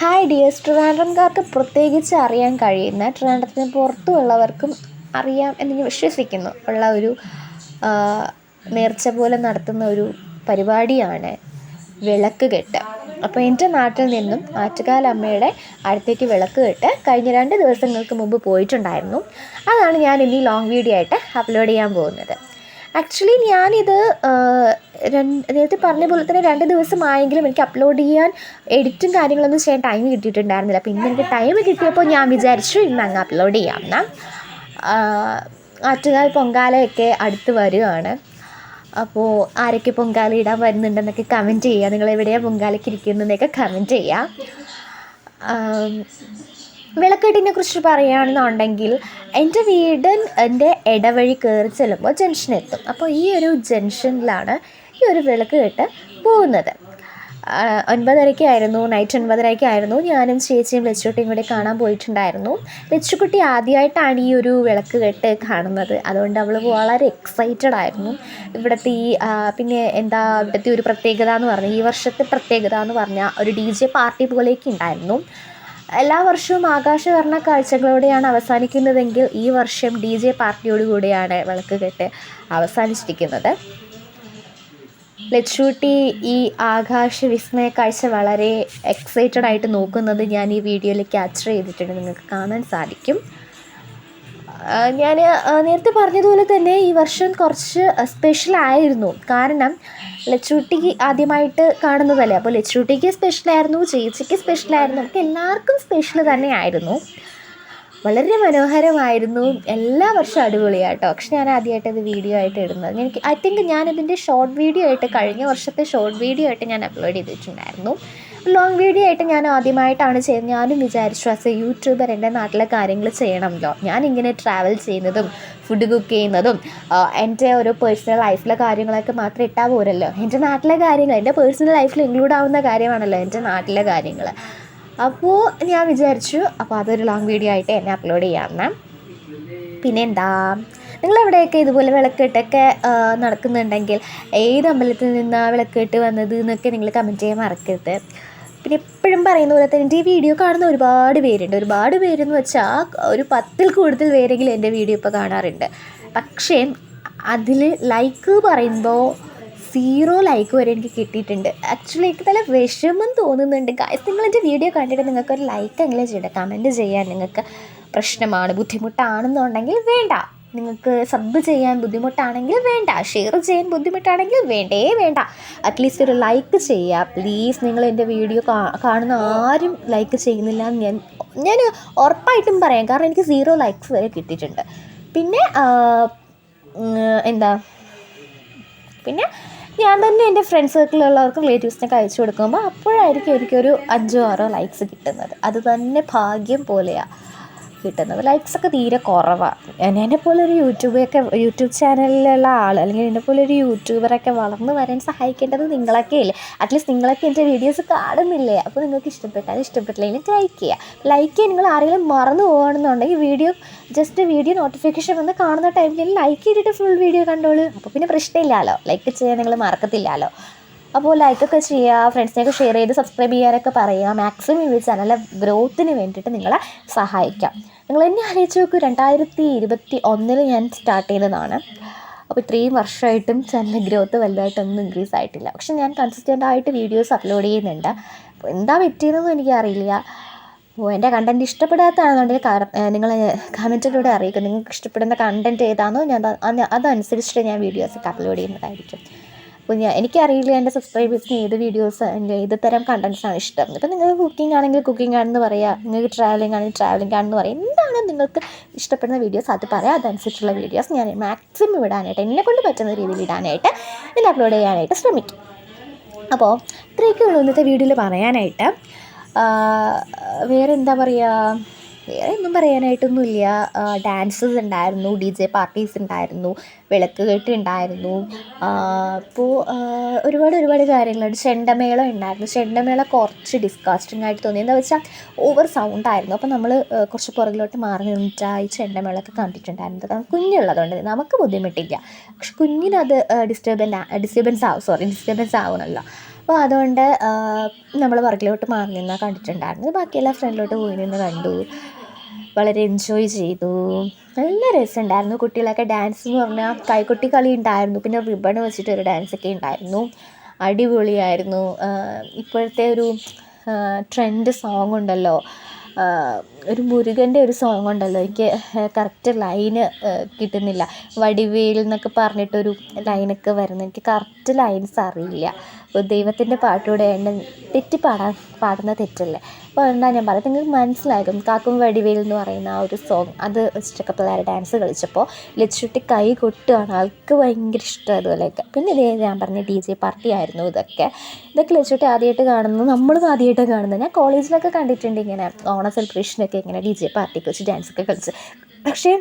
Hi dears, ട്രിവാൻഡ്രംകാർക്ക് പ്രത്യേകിച്ച് അറിയാൻ കഴിയുന്ന, ട്രിവാൻഡ്രത്തിന് പുറത്തുള്ളവർക്കും അറിയാം എന്ന് ഞാൻ വിശ്വസിക്കുന്നു ഉള്ള ഒരു നേർച്ച പോലെ നടത്തുന്ന ഒരു പരിപാടിയാണ് വിളക്ക് കെട്ട്. അപ്പോൾ എൻ്റെ നാട്ടിൽ നിന്നും ആറ്റുകാലമ്മയുടെ അടുത്തേക്ക് വിളക്ക് കെട്ട് കഴിഞ്ഞ 2 ദിവസങ്ങൾക്ക് മുമ്പ് പോയിട്ടുണ്ടായിരുന്നു. അതാണ് ഞാൻ ഇനി ലോങ് വീഡിയോ ആയിട്ട് അപ്ലോഡ് ചെയ്യാൻ പോകുന്നത്. ആക്ച്വലി ഞാനിത് നേരത്തെ പറഞ്ഞ പോലെ തന്നെ 2 ദിവസമായെങ്കിലും എനിക്ക് അപ്ലോഡ് ചെയ്യാൻ എഡിറ്റും കാര്യങ്ങളൊന്നും ചെയ്യാൻ ടൈം കിട്ടിയിട്ടുണ്ടായിരുന്നില്ല. അപ്പോൾ ഇന്ന് എനിക്ക് ടൈം കിട്ടിയപ്പോൾ ഞാൻ വിചാരിച്ചു ഇന്ന് അങ്ങ് അപ്ലോഡ് ചെയ്യാമെന്ന്. ആറ്റുകാൽ പൊങ്കാലയൊക്കെ അടുത്ത് വരികയാണ്. അപ്പോൾ ആരൊക്കെ പൊങ്കാല ഇടാൻ വരുന്നുണ്ടെന്നൊക്കെ കമൻറ്റ് ചെയ്യുക. നിങ്ങളെവിടെയാണ് പൊങ്കാലയ്ക്ക് ഇരിക്കുന്നതെന്നൊക്കെ കമൻറ്റ് ചെയ്യുക. വിളക്കെട്ടിനെ കുറിച്ച് പറയുകയാണെന്നുണ്ടെങ്കിൽ എൻ്റെ വീട് എൻ്റെ ഇടവഴി കയറി ചെല്ലുമ്പോൾ ജംഗ്ഷനെത്തും. അപ്പോൾ ഈ ഒരു ജംഗ്ഷനിലാണ് ഈ ഒരു വിളക്ക് കെട്ട് പോകുന്നത്. 9:30 നൈറ്റ് 9:30 ഞാനും ചേച്ചിയും ലച്ചുകുട്ടിയും കൂടി കാണാൻ പോയിട്ടുണ്ടായിരുന്നു. ലച്ചുകുട്ടി ആദ്യമായിട്ടാണ് ഈ ഒരു വിളക്ക് കെട്ട് കാണുന്നത്. അതുകൊണ്ട് അവൾ വളരെ എക്സൈറ്റഡ് ആയിരുന്നു. ഇവിടുത്തെ പിന്നെ ഇവിടുത്തെ ഒരു പ്രത്യേകത എന്ന് പറഞ്ഞാൽ, ഈ വർഷത്തെ പ്രത്യേകത എന്ന് പറഞ്ഞാൽ ഒരു DJ പാർട്ടി പോലെയൊക്കെ ഉണ്ടായിരുന്നു. എല്ലാ വർഷവും ആകാശവർണ്ണ കാഴ്ചകളോടെയാണ് അവസാനിക്കുന്നതെങ്കിൽ ഈ വർഷം DJ പാർട്ടിയോടുകൂടിയാണ് വിളക്ക് കെട്ട് അവസാനിച്ചിരിക്കുന്നത്. ലച്ചുകുട്ടി ഈ ആകാശ വിസ്മയ കാഴ്ച വളരെ എക്സൈറ്റഡ് ആയിട്ട് നോക്കുന്നത് ഞാൻ ഈ വീഡിയോയിൽ ക്യാപ്ചർ ചെയ്തിട്ടുണ്ട്, നിങ്ങൾക്ക് കാണാൻ സാധിക്കും. ഞാൻ നേരത്തെ പറഞ്ഞതുപോലെ തന്നെ ഈ വർഷം കുറച്ച് സ്പെഷ്യലായിരുന്നു. കാരണം ലച്ചുകുട്ടിക്ക് ആദ്യമായിട്ട് കാണുന്നതല്ലേ, അപ്പോൾ ലച്ചുകുട്ടിക്ക് സ്പെഷ്യലായിരുന്നു, ചേച്ചിക്ക് സ്പെഷ്യലായിരുന്നു, നമുക്ക് എല്ലാവർക്കും സ്പെഷ്യൽ തന്നെയായിരുന്നു. വളരെ മനോഹരമായിരുന്നു. എല്ലാ വർഷവും അടിപൊളിയാട്ടോ. പക്ഷെ ഞാൻ ആദ്യമായിട്ട് അത് വീഡിയോ ആയിട്ട് ഇടുന്നത്, ഐ തിങ്ക് ഞാനിതിൻ്റെ ഷോർട്ട് വീഡിയോ ആയിട്ട്, കഴിഞ്ഞ വർഷത്തെ ഷോർട്ട് വീഡിയോ ആയിട്ട് ഞാൻ അപ്ലോഡ് ചെയ്തിട്ടുണ്ടായിരുന്നു. ലോങ് വീഡിയോ ആയിട്ട് ഞാൻ ആദ്യമായിട്ടാണ് ചെയ്യുന്നത്. ഞാനും വിചാരിച്ചു ആസ് എ യൂട്യൂബർ എൻ്റെ നാട്ടിലെ കാര്യങ്ങൾ ചെയ്യണമല്ലോ. ഞാനിങ്ങനെ ട്രാവൽ ചെയ്യുന്നതും ഫുഡ് കുക്ക് ചെയ്യുന്നതും എൻ്റെ ഓരോ പേഴ്സണൽ ലൈഫിലെ കാര്യങ്ങളൊക്കെ മാത്രം ഇട്ടാൽ പോരല്ലോ. എൻ്റെ നാട്ടിലെ കാര്യങ്ങൾ എൻ്റെ പേഴ്സണൽ ലൈഫിൽ ഇൻക്ലൂഡ് ആവുന്ന കാര്യമാണല്ലോ എൻ്റെ നാട്ടിലെ കാര്യങ്ങൾ. അപ്പോൾ ഞാൻ വിചാരിച്ചു അപ്പോൾ അതൊരു ലോങ് വീഡിയോ ആയിട്ട് എന്നെ അപ്ലോഡ് ചെയ്യാമെന്ന്. പിന്നെ നിങ്ങളെവിടെയൊക്കെ ഇതുപോലെ വിളക്കെട്ടൊക്കെ നടക്കുന്നുണ്ടെങ്കിൽ ഏത് അമ്പലത്തിൽ നിന്നാണ് വിളക്കെട്ട് വന്നത് എന്നൊക്കെ നിങ്ങൾ കമൻറ്റ് ചെയ്യാൻ മറക്കരുത്. പിന്നെ എപ്പോഴും പറയുന്ന പോലെ തന്നെ എൻ്റെ ഈ വീഡിയോ കാണുന്ന ഒരുപാട് പേരുണ്ട്. ഒരുപാട് പേരെന്ന് വെച്ചാൽ ഒരു 10-ൽ കൂടുതൽ പേരെങ്കിലും എൻ്റെ വീഡിയോ ഇപ്പോൾ കാണാറുണ്ട്. പക്ഷേ അതിൽ ലൈക്ക് പറയുമ്പോൾ 0 ലൈക്ക് വരെ എനിക്ക് കിട്ടിയിട്ടുണ്ട്. ആക്ച്വലി എനിക്ക് നല്ല വിഷമം തോന്നുന്നുണ്ട്. നിങ്ങളെൻ്റെ വീഡിയോ കണ്ടിട്ട് നിങ്ങൾക്കൊരു ലൈക്ക് എങ്കിലും ചെയ്യണ്ട. കമൻറ്റ് ചെയ്യാൻ നിങ്ങൾക്ക് പ്രശ്നമാണ്, ബുദ്ധിമുട്ടാണെന്നുണ്ടെങ്കിൽ വേണ്ട. നിങ്ങൾക്ക് സബ് ചെയ്യാൻ ബുദ്ധിമുട്ടാണെങ്കിൽ വേണ്ട. ഷെയർ ചെയ്യാൻ ബുദ്ധിമുട്ടാണെങ്കിൽ വേണ്ട. അറ്റ്ലീസ്റ്റ് ഒരു ലൈക്ക് ചെയ്യുക പ്ലീസ്. നിങ്ങൾ എൻ്റെ വീഡിയോ കാണുന്ന ആരും ലൈക്ക് ചെയ്യുന്നില്ല എന്ന് ഞാൻ ഉറപ്പായിട്ടും പറയാം. കാരണം എനിക്ക് 0 ലൈക്സ് വരെ കിട്ടിയിട്ടുണ്ട്. പിന്നെ പിന്നെ ഞാൻ തന്നെ എൻ്റെ ഫ്രണ്ട്സ് സർക്കിളിലുള്ളവർക്കും റിലേറ്റീവ്സിനൊക്കെ അയച്ചു കൊടുക്കുമ്പോൾ അപ്പോഴായിരിക്കും എനിക്കൊരു 5-6 ലൈക്സ് കിട്ടുന്നത്. അത് തന്നെ ഭാഗ്യം പോലെയാണ് കിട്ടുന്നത്. ലൈക്സൊക്കെ തീരെ കുറവാണ്. എന്നെപ്പോലെ ഒരു യൂട്യൂബ് ചാനലിലുള്ള ആൾ, അല്ലെങ്കിൽ എന്നെപ്പോലെ ഒരു യൂട്യൂബറൊക്കെ വളർന്നു വരാൻ സഹായിക്കേണ്ടത് നിങ്ങളൊക്കെ ഇല്ലേ. അറ്റ്ലീസ്റ്റ് നിങ്ങളൊക്കെ എൻ്റെ വീഡിയോസ് കാണുന്നില്ലേ. അപ്പോൾ നിങ്ങൾക്ക് ഇഷ്ടപ്പെട്ടില്ലെങ്കിൽ ലൈക്ക് ചെയ്യുക. നിങ്ങൾ ആരെങ്കിലും മറന്നു പോകുകയാണെന്നുണ്ടെങ്കിൽ വീഡിയോ നോട്ടിഫിക്കേഷൻ വന്ന് കാണുന്ന ടൈമിൽ ലൈക്ക് ചെയ്തിട്ട് ഫുൾ വീഡിയോ കണ്ടോളൂ. അപ്പോൾ പിന്നെ പ്രശ്നമില്ലല്ലോ, ലൈക്ക് ചെയ്യാൻ നിങ്ങൾ മറക്കത്തില്ലല്ലോ. അപ്പോൾ ലൈക്കൊക്കെ ചെയ്യുക, ഫ്രണ്ട്സിനെയൊക്കെ ഷെയർ ചെയ്ത് സബ്സ്ക്രൈബ് ചെയ്യാനൊക്കെ പറയുക. മാക്സിമം ഈ ചാനലിലെ ഗ്രോത്തിന് വേണ്ടിയിട്ട് നിങ്ങളെ സഹായിക്കാം. നിങ്ങൾ എന്നെ ആലോചിച്ച് നോക്കൂ, 2021 ഞാൻ സ്റ്റാർട്ട് ചെയ്തതാണ്. അപ്പോൾ 3 വർഷമായിട്ടും ചാനലിലെ ഗ്രോത്ത് വലുതായിട്ടൊന്നും ഇൻക്രീസ് ആയിട്ടില്ല. പക്ഷെ ഞാൻ കൺസിസ്റ്റൻ്റായിട്ട് വീഡിയോസ് അപ്ലോഡ് ചെയ്യുന്നുണ്ട്. അപ്പോൾ എന്താ പറ്റിയതെന്നും എനിക്കറിയില്ല. അപ്പോൾ എൻ്റെ കണ്ടൻറ്റ് ഇഷ്ടപ്പെടാത്തതാണെന്നുണ്ടെങ്കിൽ നിങ്ങൾ കമൻറ്റിലൂടെ അറിയിക്കും. നിങ്ങൾക്ക് ഇഷ്ടപ്പെടുന്ന കണ്ടൻറ്റ് ഏതാണോ അതനുസരിച്ചിട്ട് ഞാൻ വീഡിയോസൊക്കെ അപ്ലോഡ് ചെയ്യുന്നതായിരിക്കും. അപ്പോൾ എനിക്കറിയില്ല എൻ്റെ സബ്സ്ക്രൈബേഴ്സിന് ഏത് തരം കണ്ടൻറ്റ്സാണ് ഇഷ്ടം. ഇപ്പോൾ നിങ്ങൾക്ക് കുക്കിംഗ് ആണെങ്കിൽ കുക്കിംഗ് ആണെന്ന് പറയുക, നിങ്ങൾക്ക് ട്രാവലിംഗ് ആണെങ്കിൽ ട്രാവലിംഗ് ആണെന്ന് പറയുക. എന്താണ് നിങ്ങൾക്ക് ഇഷ്ടപ്പെടുന്ന വീഡിയോസ് അത് പറയുക. അതനുസരിച്ചുള്ള വീഡിയോസ് ഞാൻ മാക്സിമം ഇടാനായിട്ട്, എന്നെക്കൊണ്ട് പറ്റുന്ന രീതിയിൽ ഇടാനായിട്ട്, ഇതിൽ അപ്ലോഡ് ചെയ്യാനായിട്ട് ശ്രമിക്കും. അപ്പോൾ ഇത്രയൊക്കെ ഉള്ളൂ ഇന്നത്തെ വീഡിയോയിൽ പറയാനായിട്ട്. വേറെ ഒന്നും പറയാനായിട്ടൊന്നുമില്ല. ഡാൻസസ് ഉണ്ടായിരുന്നു, DJ പാർട്ടീസ് ഉണ്ടായിരുന്നു, വിളക്ക് കെട്ട് ഉണ്ടായിരുന്നു. അപ്പോൾ ഒരുപാട് കാര്യങ്ങളുണ്ട്. ചെണ്ടമേളം ഉണ്ടായിരുന്നു. ചെണ്ടമേളം കുറച്ച് ഡിസ്കസ്റ്റിംഗ് ആയിട്ട് തോന്നി. എന്താ വെച്ചാൽ ഓവർ സൗണ്ട് ആയിരുന്നു. അപ്പോൾ നമ്മൾ കുറച്ച് പുറകിലോട്ട് മാറി നിന്നിട്ടായി ചെണ്ടമേളമൊക്കെ കണ്ടിട്ടുണ്ടായിരുന്നത്. കാരണം കുഞ്ഞുള്ളതുകൊണ്ട് നമുക്ക് ബുദ്ധിമുട്ടില്ല. പക്ഷെ കുഞ്ഞിനത് ഡിസ്റ്റർബൻസ് ആവുമല്ലോ. അപ്പോൾ അതുകൊണ്ട് നമ്മൾ പുറകിലോട്ട് മാറി നിന്നാണ് കണ്ടിട്ടുണ്ടായിരുന്നത്. ബാക്കിയെല്ലാം ഫ്രണ്ടിലോട്ട് പോയി നിന്ന് കണ്ടു, വളരെ എൻജോയ് ചെയ്തു. നല്ല രസമുണ്ടായിരുന്നു. കുട്ടികളൊക്കെ ഡാൻസ് എന്ന് പറഞ്ഞാൽ കൈകൊട്ടി കളി ഉണ്ടായിരുന്നു, പിന്നെ റിബൺ വെച്ചിട്ടൊരു ഡാൻസൊക്കെ ഉണ്ടായിരുന്നു. അടിപൊളിയായിരുന്നു. ഇപ്പോഴത്തെ ഒരു ട്രെൻഡ് സോങ് ഉണ്ടല്ലോ, ഒരു മുരുകൻ്റെ ഒരു സോങ് ഉണ്ടല്ലോ, എനിക്ക് കറക്റ്റ് ലൈന് കിട്ടുന്നില്ല. വടിവേൽ എന്നൊക്കെ പറഞ്ഞിട്ടൊരു ലൈനൊക്കെ വരുന്നു, എനിക്ക് കറക്റ്റ് ലൈൻസ് അറിയില്ല. അപ്പോൾ ദൈവത്തിൻ്റെ പാട്ടുകൂടെ തെറ്റി പാടുന്ന തെറ്റല്ലേ. അപ്പോൾ എന്താ ഞാൻ പറയുന്നത്, നിങ്ങൾക്ക് മനസ്സിലാകും. കാക്കും വടിവേൽ എന്ന് പറയുന്ന ആ ഒരു സോങ്, അത് വെച്ചിട്ടൊക്കെ പിള്ളേർ ഡാൻസ് കളിച്ചപ്പോൾ ലച്ചുട്ടി കൈ കൊട്ടുകയാണ്. ആൾക്ക് ഭയങ്കര ഇഷ്ടം അതുപോലെയൊക്കെ. പിന്നെ ഇതേ ഞാൻ പറഞ്ഞ DJ പാർട്ടി ആയിരുന്നു ഇതൊക്കെ ലച്ചുട്ടി ആദ്യമായിട്ട് കാണുന്നത്, നമ്മളും ആദ്യമായിട്ട് കാണുന്നത്. ഞാൻ കോളേജിലൊക്കെ കണ്ടിട്ടുണ്ട് ഇങ്ങനെ ഓണ സെലിബ്രേഷനൊക്കെ ഇങ്ങനെ DJ പാർട്ടിയൊക്കെ വെച്ച് ഡാൻസൊക്കെ കളിച്ച്. പക്ഷേ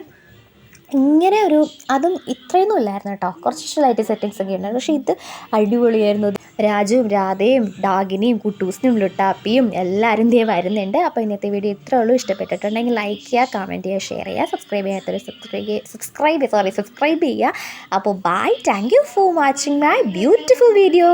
ഇങ്ങനെ ഒരു അതും ഇത്രയൊന്നും ഇല്ലായിരുന്നു കേട്ടോ, കുറച്ച് ലൈറ്റ് സെറ്റിങ്സ് ഒക്കെ ഉണ്ടായിരുന്നു. പക്ഷേ ഇത് അടിപൊളിയായിരുന്നു. രാജുവും രാധയും ഡാഗിനിയും കുട്ടൂസിനും ലുട്ടാപ്പിയും എല്ലാവരും ദേ വരുന്നുണ്ട്. അപ്പോൾ ഇന്നത്തെ വീഡിയോ ഇത്രേ ഉള്ളൂ. ഇഷ്ടപ്പെട്ടിട്ടുണ്ടെങ്കിൽ ലൈക്ക് ചെയ്യുക, കമൻറ്റ് ചെയ്യുക, ഷെയർ ചെയ്യുക. സബ്സ്ക്രൈബ് ചെയ്യാത്തവർ സബ്സ്ക്രൈബ് ചെയ്യുക. അപ്പോൾ bye, thank you for watching my beautiful video.